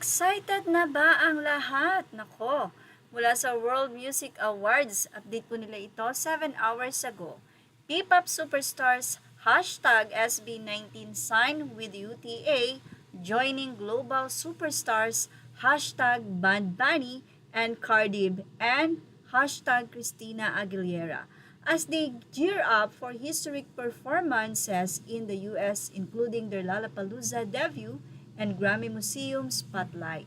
Excited na ba ang lahat? Nako, mula sa World Music Awards, update po nila ito 7 hours ago. P-pop superstars hashtag SB19 sign with UTA, joining global superstars hashtag Bad Bunny and Cardi B and hashtag Christina Aguilera as they gear up for historic performances in the US, including their Lollapalooza debut and Grammy Museum Spotlight.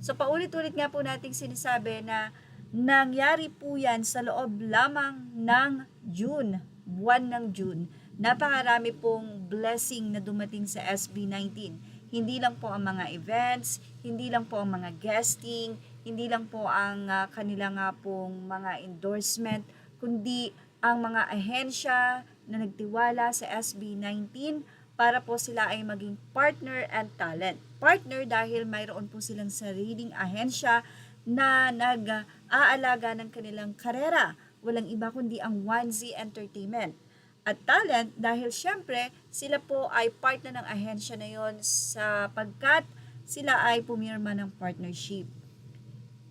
So paulit-ulit nga po nating sinasabi na nangyari po yan sa loob lamang ng June, buwan ng June. Napakarami pong blessing na dumating sa SB19. Hindi lang po ang mga events, hindi lang po ang mga guesting, hindi lang po ang kanila nga pong mga endorsement, kundi ang mga ahensya na nagtiwala sa SB19 para po sila ay maging partner and talent. Partner dahil mayroon po silang sariling ahensya na nag-aalaga ng kanilang karera. Walang iba kundi ang 1Z Entertainment. At talent dahil syempre sila po ay partner ng ahensya na yon sapagkat sila ay pumirma ng partnership.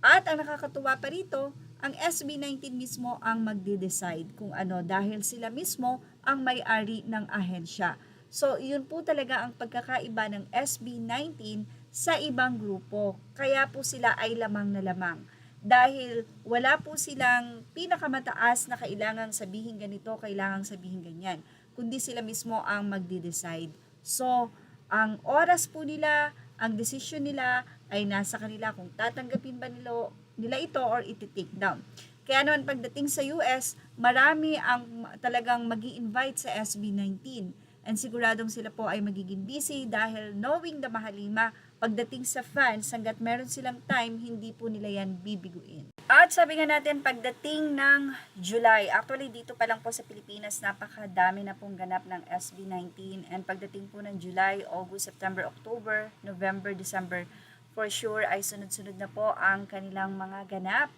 At ang nakakatuwa pa rito, ang SB19 mismo ang magde-decide kung ano dahil sila mismo ang may-ari ng ahensya. So, yun po talaga ang pagkakaiba ng SB19 sa ibang grupo. Kaya po sila ay lamang na lamang. Dahil wala po silang pinakamataas na kailangang sabihin ganito, kailangang sabihin ganyan. Kundi sila mismo ang magde-decide. So, ang oras po nila, ang desisyon nila ay nasa kanila kung tatanggapin ba nila ito or iti-take down. Kaya naman pagdating sa US, marami ang talagang magi-invite sa SB19. And siguradong sila po ay magiging busy dahil knowing the Mahalima, pagdating sa fans, hanggat meron silang time, hindi po nila yan bibiguin. At sabi nga natin, pagdating ng July, actually dito pa lang po sa Pilipinas, napakadami na pong ganap ng SB19. And pagdating po ng July, August, September, October, November, December, for sure ay sunod-sunod na po ang kanilang mga ganap.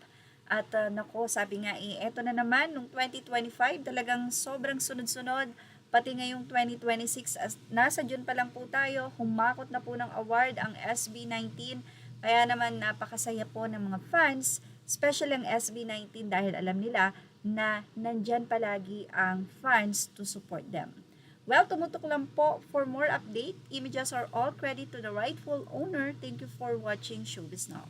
At nako, sabi nga eto na naman, nung 2025, talagang sobrang sunod-sunod. Pati ngayong 2026, nasa June pa lang po tayo, humakot na po ng award ang SB19. Kaya naman napakasaya po ng mga fans, especially ang SB19 dahil alam nila na nandyan palagi ang fans to support them. Well, tumutok lang po for more update. Images are all credit to the rightful owner. Thank you for watching Showbiz Now.